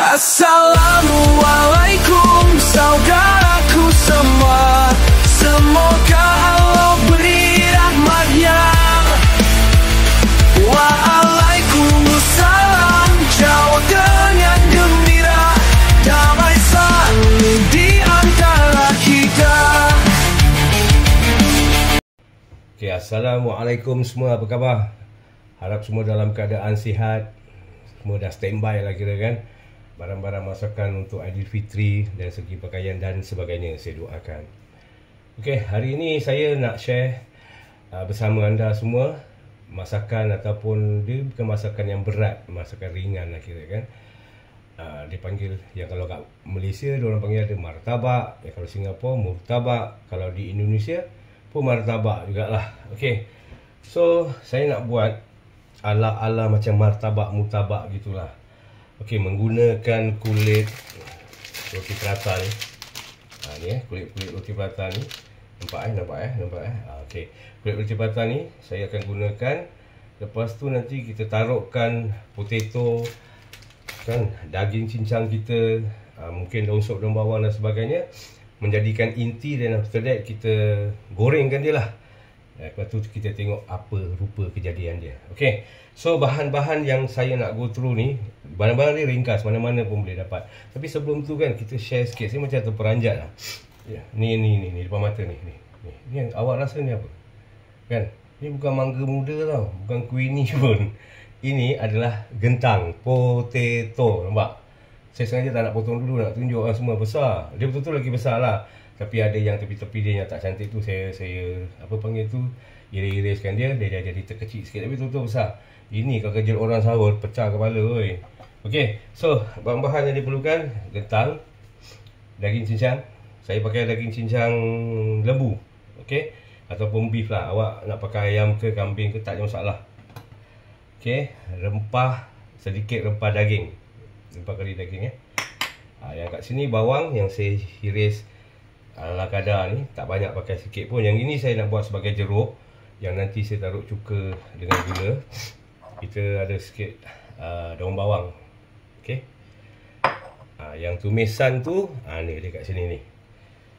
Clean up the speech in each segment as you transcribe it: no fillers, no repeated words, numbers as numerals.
Assalamualaikum saudaraku semua, semoga Allah beri rahmatnya. Waalaikumsalam, jawab dengan gembira, damai selalu di antara kita. Okay, Assalamualaikum semua, apa khabar? Harap semua dalam keadaan sihat. Semua dah standby lah kira kan. Barang-barang masakan untuk Aidilfitri dari segi pakaian dan sebagainya, saya doakan. Okay, hari ini saya nak share bersama anda semua masakan, ataupun dia bukan masakan yang berat, masakan ringan lah kira kan. Dia panggil, yang kalau kat Malaysia diorang panggil ada martabak, kalau Singapura murtabak, kalau di Indonesia pun martabak jugalah. Okay, so saya nak buat ala-ala macam martabak murtabak gitulah. Okey, menggunakan kulit roti prata ni. Ni kulit roti prata ni. Nampak. Okey, kulit roti prata ni saya akan gunakan. Lepas tu nanti kita taruhkan potato, kan, daging cincang kita, mungkin daun sop, daun bawang dan sebagainya, menjadikan inti, dan after that kita gorengkan dia lah. Lepas tu kita tengok apa rupa kejadian dia. Okay, so bahan-bahan yang saya nak go through ni, barang-barang ni ringkas, mana-mana pun boleh dapat. Tapi sebelum tu kan, kita share sikit. Saya macam terperanjat lah. Ni depan mata ni. Ni awak rasa ni apa? Kan? Ni bukan mangga muda tau, bukan queenie pun. Ini adalah gentang, potato. Nampak? Saya sengaja tak nak potong dulu, nak tunjuk orang semua besar. Dia betul-betul lagi besar lah. Tapi ada yang tepi-tepi dia yang tak cantik tu, saya apa panggil tu, iris-iriskan dia jadi terkecil sikit. Tapi betul-betul besar. Ini kalau kerja orang sahur, pecah kepala oi. Okey, so bahan-bahan yang diperlukan: gentang, daging cincang. Saya pakai daging cincang lembu. Okey, ataupun beef lah. Awak nak pakai ayam ke kambing ke, tak ada masalah. Okey, rempah, sedikit rempah daging. Rempah kari daging yang kat sini bawang yang saya iris ala kadar ni, tak banyak, pakai sikit pun. Yang ini saya nak buat sebagai jeruk, yang nanti saya taruh cuka dengan gula. Kita ada sikit daun bawang. Okey, yang tumisan tu ni dekat sini ni.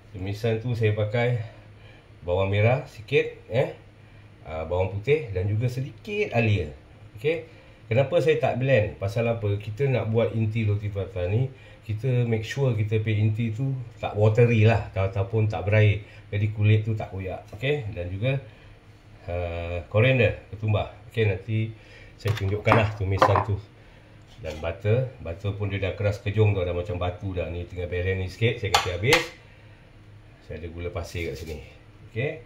Tumisan tu saya pakai bawang merah sikit, bawang putih dan juga sedikit alia. Okey, kenapa saya tak blend? Pasal apa? Kita nak buat inti roti prata ni, kita make sure kita punya inti tu tak watery lah, ataupun tak berair, jadi kulit tu tak koyak. Okey, dan juga koriander, ketumbar. Okey, nanti saya tunjukkan lah tumisan tu. Dan butter pun dia dah keras kejung tau, dah macam batu dah ni. Tinggal blend ni sikit, saya kasi habis. Saya ada gula pasir kat sini. Okey,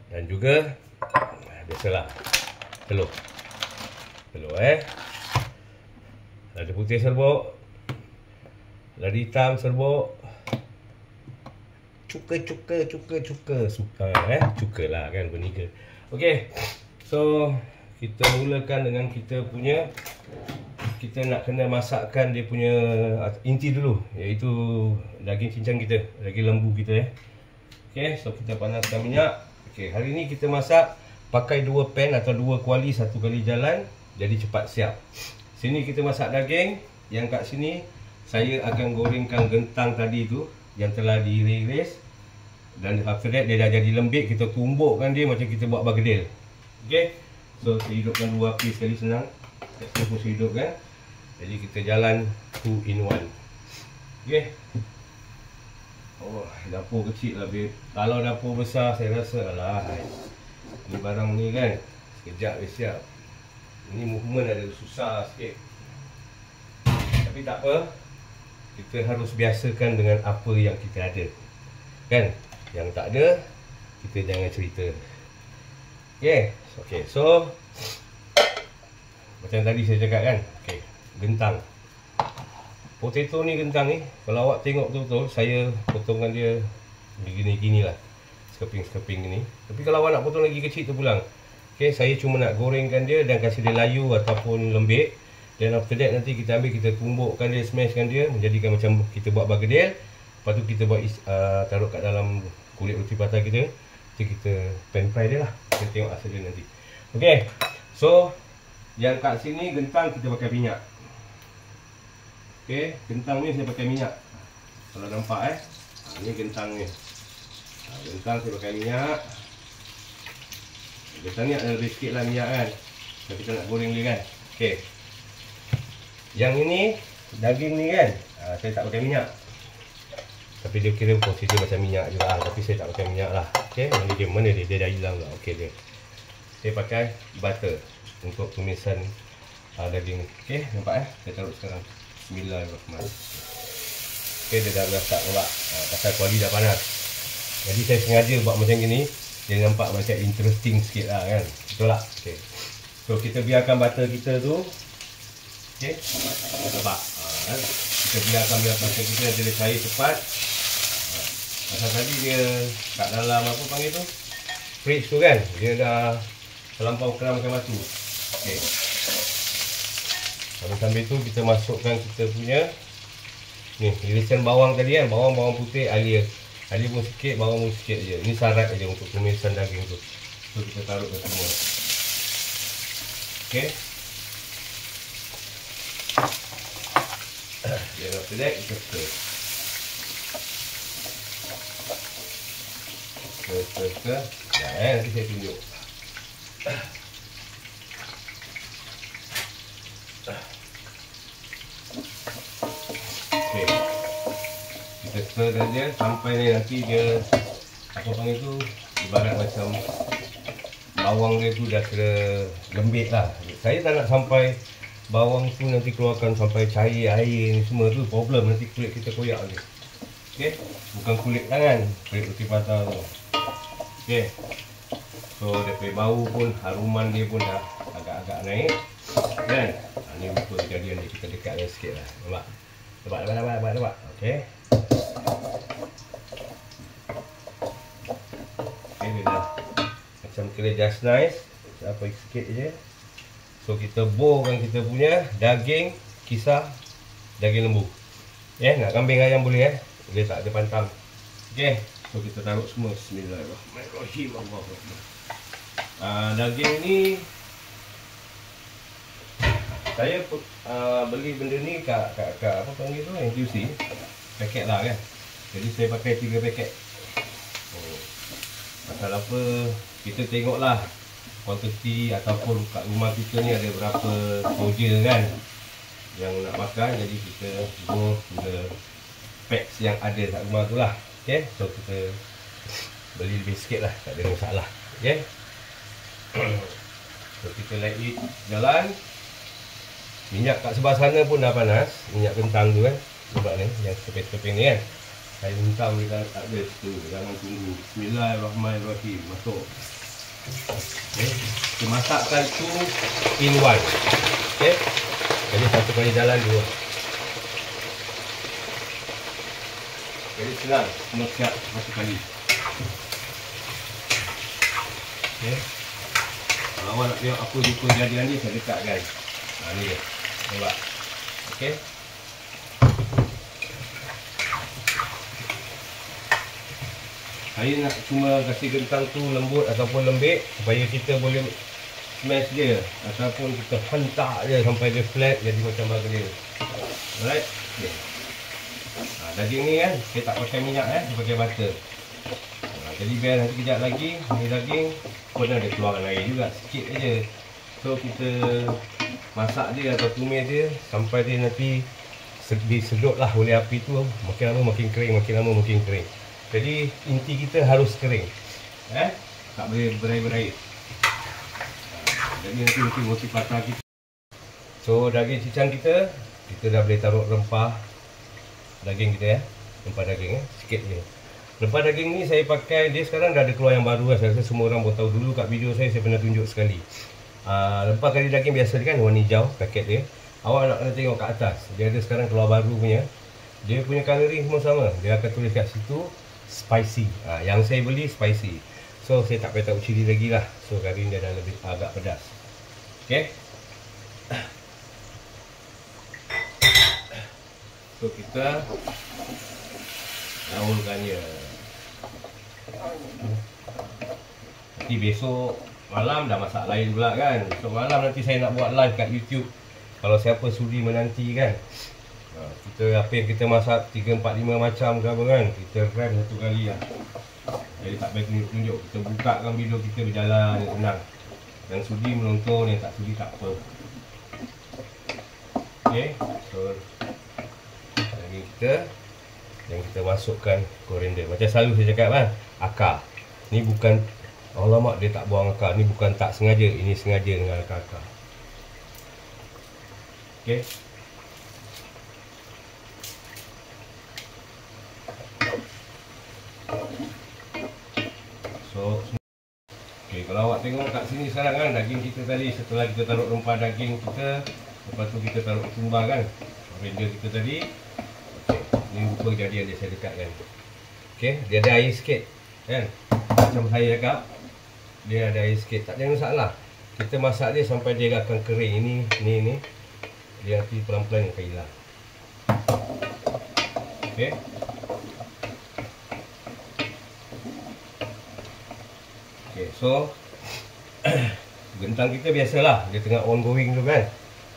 dan juga biasalah telur. Lada putih serbuk, lada hitam serbuk, cuka suka cuka lah kan, berniaga. Okey, so kita mulakan dengan kita punya, kita nak kena masakkan dia punya inti dulu, iaitu daging cincang kita, daging lembu kita. Okey, so kita panaskan minyak. Okey, hari ni kita masak pakai 2 pan atau 2 kuali, 1 kali jalan, jadi cepat siap. Sini kita masak daging, yang kat sini saya akan gorengkan gentang tadi tu yang telah diiris. Dan after that dia dah jadi lembik, kita tumbukkan dia macam kita buat bergedil. Okey, so saya hidupkan 2 api sekali, senang. Kat sini pun saya hidupkan. Jadi kita jalan 2 in 1. Okey. Oh, dapur kecil lah babe. Kalau dapur besar saya rasa alah, ni barang ni kan sekejap dia siap. Ini movement ada susah sikit. Tapi tak apa, kita harus biasakan dengan apa yang kita ada, kan? Yang tak ada, kita jangan cerita. Okay, so macam tadi saya cakap kan. Okay, gentang, potato ni, gentang ni, kalau awak tengok betul-betul, saya potongkan dia begini-gini lah, sekeping-sekeping ni. Tapi kalau awak nak potong lagi kecil tu pulang. Okay, saya cuma nak gorengkan dia dan kasih dia layu ataupun lembik. Dan after that nanti kita ambil, kita tumbukkan dia, smashkan dia, menjadikan macam kita buat bergedil. Lepas tu kita buat taruh kat dalam kulit roti prata kita. Nanti kita pan fry dia lah. Kita tengok hasil dia nanti. Okay, so yang kat sini gentang kita pakai minyak. Okey, kentang ni saya pakai minyak. Kalau nampak ni kentang ni. Kentang saya pakai minyak. Kentang ni ada lebih sikit lah minyak kan. Kalau kita nak goreng dia kan. Okey. Yang ini daging ni kan, saya tak pakai minyak. Tapi dia kira consider macam minyak juga, tapi saya tak pakai minyak lah. Okey, mana dia? Dia dah hilang lah. Okey dia. Saya pakai butter untuk tumisan daging ni. Okey, nampak Saya taruh sekarang. Bismillahirrahmanirrahim. Okey, dia dah masak nampak. Pasal kuali dah panas. Jadi saya sengaja buat macam gini, dia nampak macam interesting sikit lah kan. Betul tak? Okey. So kita biarkan butter kita tu. Okey. Nampak. Kita biarkan butter kita dia cair cepat. Pasal tadi dia kat dalam apa panggil tu? Fridge tu kan. Dia dah terlampau keramkan batu. Okey. Sambil tu kita masukkan kita punya ni irisan bawang tadi kan, bawang putih alia pun sikit, bawang pun sikit je. Ini syarat aja untuk tumisan daging tu. So kita taruh ke semua. Okey. Then after that kita stir. Stir. Nanti saya tunjuk. Okay. Kita stir dia sampai nanti dia apa panggil tu, ibarat macam bawang dia tu dah kira lembik lah. Saya tak nak sampai bawang tu nanti keluarkan sampai cair air ni semua tu problem, nanti kulit kita koyak ni. Okey, bukan kulit tangan, kulit roti patah tu. Okey. So dia punya bau pun, haruman dia pun dah agak-agak naik. Kan? Ni betul kejadian ni, kita dekatkan sikit lah. Nampak? Nampak. Okey. Okey, dia dah macam kira just nice. Apa sikit je. So kita borkan kita punya daging kisar, daging lembu. Nak kambing ayam boleh dia tak ada pantang. Okey, so kita taruh semua. Bismillahirrahmanirrahim. Allahuakbar. Daging ni saya beli benda ni kat apa panggil tu, NTUC, paket lah kan. Jadi saya pakai 3 paket. Pasal apa, kita tengoklah kuantiti ataupun kat rumah kita ni ada berapa soldier kan yang nak makan. Jadi kita go the packs yang ada kat rumah tu lah. Okay, so kita beli lebih sikit lah, tak ada masalah. Okay, so kita let it jalan. Minyak kat sebelah sana pun dah panas, minyak kentang tu kan. Nampak ni, yang keping-keping ni kan. Saya kentang dia tak ada tu, jangan tunggu. Bismillahirrahmanirrahim, masuk. Okay. Kita masakkan tu in one. Okay. Jadi satu kali jalan dua. Jadi senang, semua siap satu kali. Okay. Kalau awak nak tengok apa jumpa kejadian ni, saya dekatkan. Ni dia. Nampak? Okay. Saya nak cuma kasih kentang tu lembut ataupun lembik supaya kita boleh smash dia ataupun kita hentak dia sampai dia flat jadi macam burger. Alright. Okay. Daging ni kan saya tak pakai minyak saya pakai butter. Jadi biar nanti kejap lagi ni daging pun ada keluarkan air juga sikit aja. So kita masak dia atau tumis dia sampai dia nanti disedut lah oleh api tu, makin lama makin kering, makin lama makin kering. Jadi inti kita harus kering, tak boleh berair-berair. Jadi nanti roti patah kita. So daging cicang kita dah boleh taruh rempah daging kita rempah daging sikit je. Rempah daging ni saya pakai, dia sekarang dah ada keluar yang baru lah. Saya rasa semua orang pun tahu. Dulu kat video saya pernah tunjuk sekali. Rempah kari daging biasa kan, warna hijau paket dia. Awak nak kena tengok kat atas, dia ada sekarang keluar baru punya. Dia punya coloring semua sama. Dia akan tulis kat situ spicy. Yang saya beli spicy. So saya tak payah tahu cili lagi lah. So kari dia dah lebih agak pedas. Okay. So kita gaulkan dia. Nanti besok malam dah masak lain pula kan. Besok malam nanti saya nak buat live kat YouTube. Kalau siapa sudi menanti kan. Kita apa yang kita masak 3, 4, 5 macam ke apa kan, kita rem satu kali lah. Jadi tak payah tunjuk-tunjuk. Kita bukakan video kita berjalan, senang. Yang sudi menonton, yang tak sudi tak apa. Okay, so daging kita yang kita masukkan koriander. Macam selalu saya cakap kan, akar. Ni bukan, alamak dia tak buang akar. Ni bukan tak sengaja, ini sengaja dengan akar-akar. Okay. So, okay, kalau awak tengok kat sini sekarang kan, daging kita tadi setelah kita taruh rempah daging kita, lepas tu kita taruh ketumbar kan, koriander kita tadi. Okay, ni rupa jadi yang saya dekatkan. Okay, dia ada air sikit kan, macam saya cakap, dia ada air sikit, tak ada masalah. Kita masak dia sampai dia akan kering. Ini dia nanti pelan-pelan akan hilang. Okay. Okay, so gentang kita biasalah, dia tengah ongoing tu kan.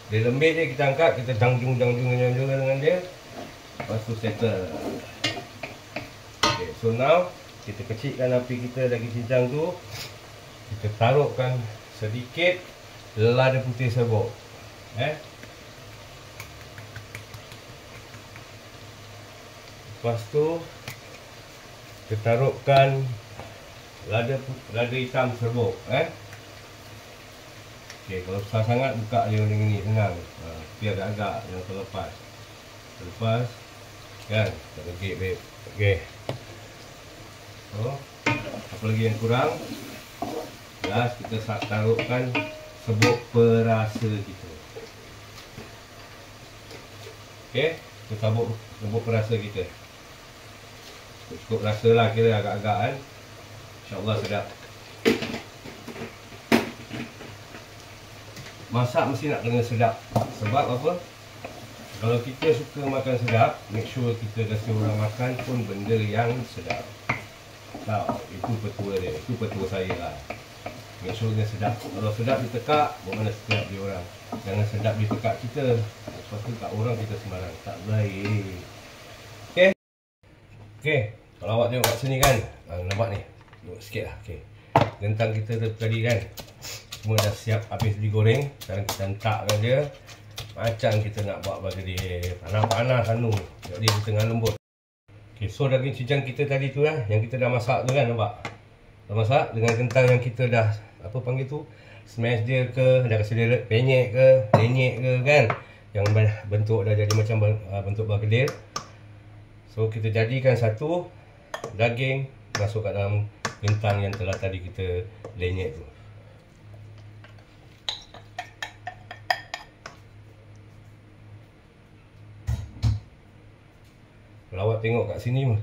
Dia lembik je, kita angkat, kita jangjung dengan dia. Lepas tu settle. Okay, so now kita kecilkan api kita daging cincang tu. Kita taruhkan sedikit lada putih serbuk. Lepas tu kita taruhkan lada hitam serbuk. Okey, kalau besar sangat buka dia macam ni, senang. Biar agak-agak yang terlepas. Kan, tak legit babe. Okey. So, apa lagi yang kurang? Last kita taruhkan serbuk perasa kita. Okey, kita tabur serbuk perasa kita. Cukup rasa lah, kira agak-agak kan. InsyaAllah sedap. Masak mesti nak kena sedap. Sebab apa? Kalau kita suka makan sedap, make sure kita kasi orang makan pun benda yang sedap. Tahu, itu petua dia. Itu petua saya lah. Make sure dia sedap. Kalau sedap ditekak, bagaimana sedap dia orang. Jangan sedap ditekak kita. Lepas tu kat orang kita sembarang. Tak baik. Okay. Okay. Kalau awak tengok kat sini kan, nampak ni. Tengok sikit lah. Okay. Gentang kita tadi kan, semua dah siap habis digoreng. Sekarang kita hentakkan dia. Macam kita nak buat bagi dia panas-panas anu. Jadi dia tengah lembut. Okay, so daging cincang kita tadi tu lah, yang kita dah masak tu kan, nampak? Dah masak dengan gentang yang kita dah, apa panggil tu, smash dia ke, dah kasi dia penyek ke, lenyek ke kan, yang bentuk dah jadi macam bentuk berkedil. So kita jadikan satu daging masuk kat dalam gentang yang telah tadi kita lenyek tu. Kalau awak tengok kat sini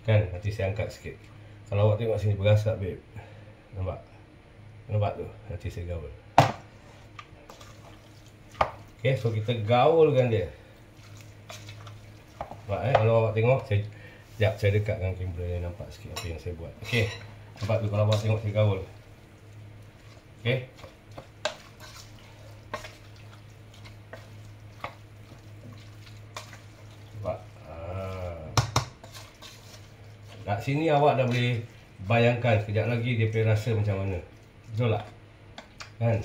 kan, nanti saya angkat sikit. Kalau awak tengok sini berasap babe. Nampak? Nampak tu? Nanti saya gaul. Okay, so kita gaulkan dia. Nampak kalau awak tengok, sekejap saya dekatkan kamera yang nampak sikit apa yang saya buat. Okay, nampak tu kalau awak tengok saya gaul. Okay. Kat sini awak dah boleh bayangkan sekejap lagi dia punya rasa macam mana. Betul tak? Kan?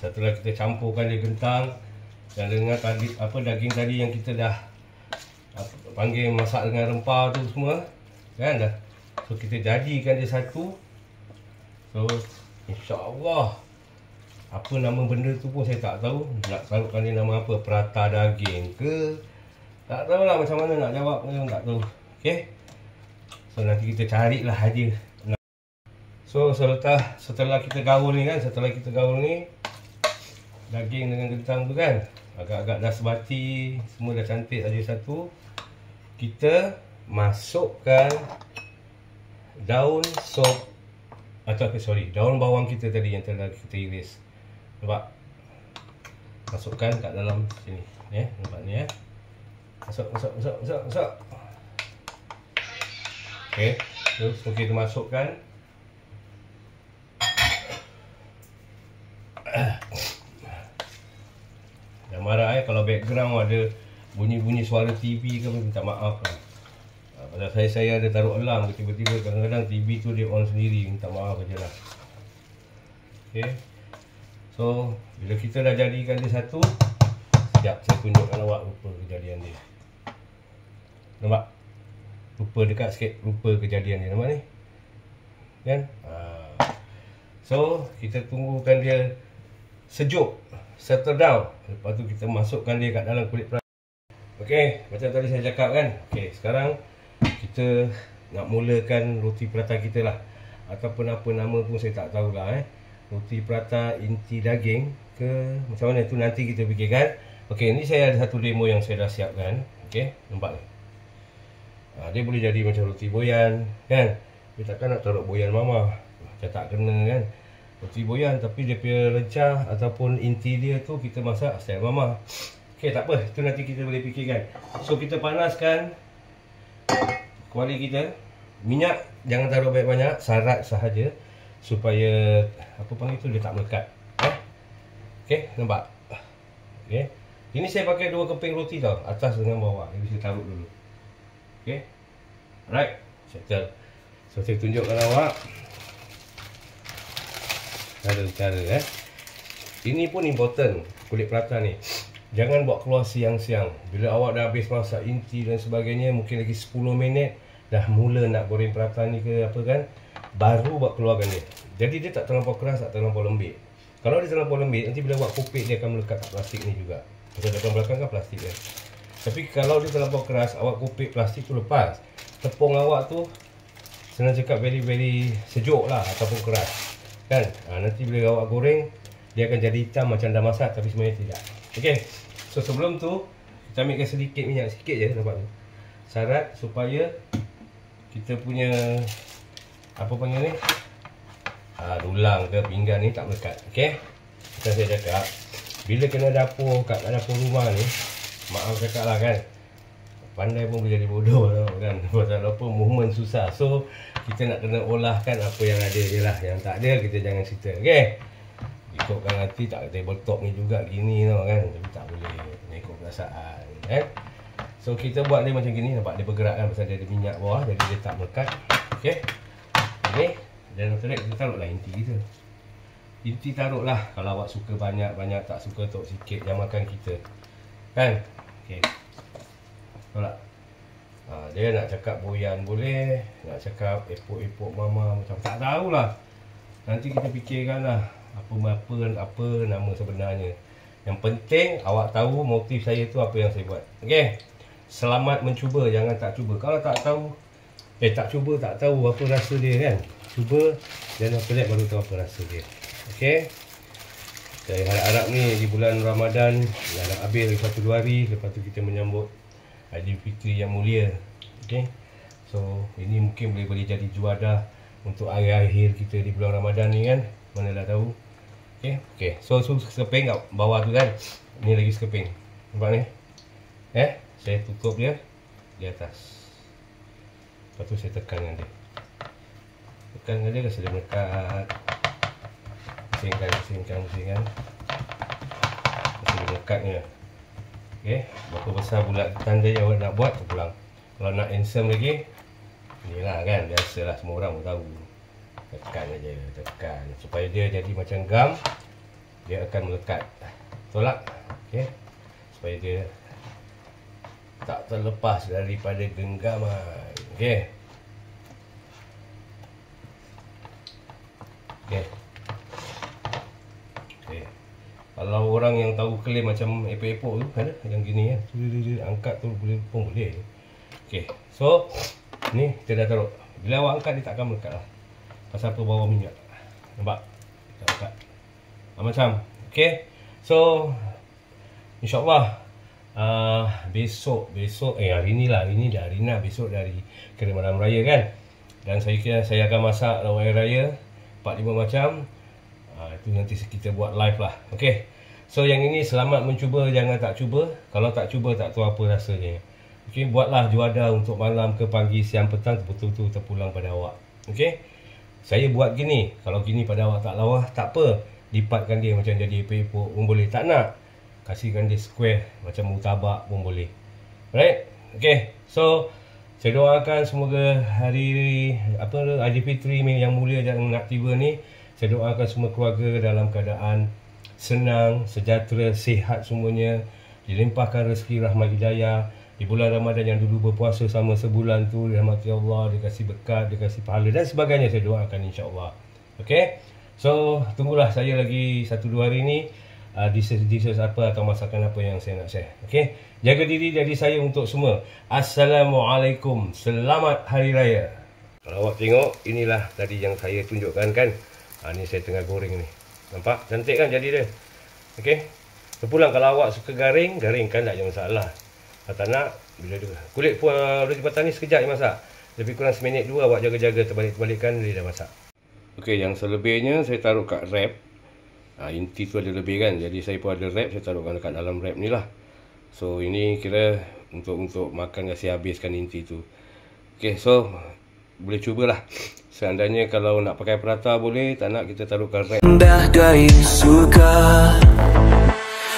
Setelah kita campurkan dia gentang dan dengan tadi apa daging tadi yang kita dah panggil masak dengan rempah tu semua, kan dah. So kita jadikan dia satu. So insya-Allah apa nama benda tu pun saya tak tahu. Nak taruhkan dia nama apa? Prata daging ke? Tak tahulah macam mana nak jawab pun tak tahu. Okey. So nanti kita carilah dia. So setelah kita gaul ni kan, daging dengan gentang tu kan, agak-agak dah sebati, semua dah cantik saja satu. Kita masukkan daun sop atau daun bawang kita tadi yang telah kita iris. Nampak? Masukkan kat dalam sini. Nampak ni Masuk. Okay, so kita masukkan jangan marah kalau background ada bunyi-bunyi suara TV ke, minta maaf lah. Pada saya ada taruh alarm, tiba-tiba kadang-kadang TV tu dia on sendiri, minta maaf je lah. Okay. So bila kita dah jadikan dia satu, sekejap saya tunjukkan awak rupa kejadian dia. Nampak? Rupa dekat sikit, rupa kejadian dia. Nampak ni? Kan? So kita tunggukan dia sejuk, settle down. Lepas tu kita masukkan dia kat dalam kulit prata. Okay, macam tadi saya cakap kan. Okay, sekarang kita nak mulakan roti prata kita lah. Ataupun apa nama pun saya tak tahulah. Roti prata inti daging ke macam mana tu nanti kita fikirkan. Okay, ni saya ada satu demo yang saya dah siapkan. Okay, nampak ni. Dia boleh jadi macam roti boyan kan. Dia takkan nak taruh boyan mama, macam tak kena kan. Roti boyan tapi dia punya recah ataupun inti dia tu kita masak style mama. Okay, tak apa, itu nanti kita boleh fikirkan. So kita panaskan kuali kita. Minyak jangan taruh banyak-banyak, sarat sahaja supaya apa panggil tu dia tak melekat. Okay, nampak? Okay. Ini saya pakai 2 keping roti tau, atas dengan bawah. Jadi saya taruh dulu. Okay. Alright, settle. So saya tunjukkan awak cara-cara Ini pun important, kulit prata ni. Jangan buat keluar siang-siang. Bila awak dah habis masak inti dan sebagainya, mungkin lagi 10 minit dah mula nak goreng prata ni ke apa kan, baru buat keluarkan dia. Jadi dia tak terlampau keras, tak terlampau lembik. Kalau dia terlampau lembik, nanti bila awak kupik dia akan melekat kat plastik ni juga. Macam depan belakang kan plastik kan. Tapi kalau dia terlampau keras, awak kupik plastik tu lepas, tepung awak tu senang cakap very sejuk lah ataupun keras kan. Nanti bila awak goreng, dia akan jadi hitam macam dah masak tapi sebenarnya tidak. Okay, so sebelum tu kita ambilkan sedikit minyak, sikit je, nampak tu, sarat supaya kita punya apa panggil ni, dulang ke pinggan ni tak melekat. Okay, macam saya cakap, bila kena dapur kat dapur rumah ni, maaf cakap lah kan, pandai pun boleh jadi bodoh kan. Pasal apa, movement susah. So kita nak kena olahkan apa yang ada je lah. Yang tak ada kita jangan cerita. Okay, ikutkan nanti tak tabletop ni juga gini tau kan. Tapi tak boleh, kena ikut perasaan kan. So kita buat dia macam gini, nampak dia bergerak kan, pasal dia ada minyak bawah, jadi dia tak melekat. Okay, okay. Dan after that kita taruhlah inti kita. Inti taruhlah, kalau awak suka banyak-banyak, tak suka tok sikit, yang makan kita kan. Okay, tahu tak? Dia nak cakap boyan boleh, nak cakap epok-epok mama macam tak tahulah. Nanti kita fikirkan lah apa nama sebenarnya. Yang penting awak tahu motif saya tu apa yang saya buat. Okay, selamat mencuba, jangan tak cuba. Kalau tak tahu, tak cuba tak tahu apa rasa dia kan. Cuba dan after that baru tahu apa rasa dia. Okay, saya harap ni di bulan Ramadan dah nak habis lagi 1-2 hari, lepas tu kita menyambut Aidilfitri yang mulia. Okay, so ini mungkin boleh jadi juadah untuk akhir-akhir kita di bulan Ramadan ni kan, mana dah tahu. Okay, okay. So sekeping kat bawah tu kan, ni lagi sekeping, nampak ni. Saya tutup dia di atas, lepas tu saya tekan dengan dia, kasi dia melekat. Pusingkan, kasi dia melekatnya. Okay, berapa besar bulatan dia yang awak nak buat, pulang. Kalau nak handsome lagi, inilah kan, biasalah, semua orang pun tahu. Tekan aja, tekan supaya dia jadi macam gam, dia akan melekat. Betul tak? Okay, supaya dia tak terlepas daripada genggaman. Okay, okay. Okay, kalau orang yang tahu klaim macam epok-epok tu kan, yang gini kan, angkat tu boleh pun boleh. Okay, so ni kita dah taruh. Bila awak angkat dia takkan melekat lah, pasal apa, bawah minyak. Nampak? Kita angkat macam. Okay, so InsyaAllah besok hari ni lah, hari ni dah hari nak, besok dari kira malam raya kan. Dan saya kira saya akan masak lauk air raya 4-5 macam. Itu nanti kita buat live lah. Okay, so yang ini selamat mencuba, jangan tak cuba. Kalau tak cuba tak tahu apa rasanya. Okay, buatlah juada untuk malam ke pagi, siang, petang, betul-betul terpulang pada awak. Okay, saya buat gini. Kalau gini pada awak tak lawa, tak apa, lipatkan dia macam jadi epok-epok pun boleh. Tak nak, kasihkan dia square macam murtabak pun boleh. Right? Okay, so saya doakan semoga hari Aidilfitri yang mulia yang nak tiba ni, saya doakan semua keluarga dalam keadaan senang, sejahtera, sihat semuanya, dilimpahkan rezeki, rahmat, hidayah. Di bulan Ramadan yang dulu berpuasa sama sebulan tu, dirahmati Allah, dikasih berkat, dikasih pahala dan sebagainya, saya doakan insya-Allah. Okay, so tunggulah saya lagi 1-2 hari ni dishes apa atau masakan apa yang saya nak share. Okay, jaga diri dari saya untuk semua. Assalamualaikum, selamat Hari Raya. Kalau awak tengok, inilah tadi yang saya tunjukkan kan. Ni saya tengah goreng ni. Nampak? Cantik kan jadi dia. Okay, terpulang kalau awak suka garing, garingkan tak ada masalah. Kalau tak nak, bila dia kulit roti patang ni sekejap je masak. Lebih kurang seminit 2 awak jaga-jaga terbalik-terbalikkan, dia dah masak. Okay, yang selebihnya saya taruh kat wrap. Inti tu ada lebih kan, jadi saya pun ada wrap, saya taruhkan dekat dalam wrap ni lah. So ini kira untuk makan kasi habiskan inti tu. Okay, so boleh cubalah. Seandainya kalau nak pakai prata boleh, tak nak kita taruhkan wrap. Dari suka.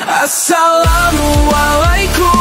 Assalamualaikum.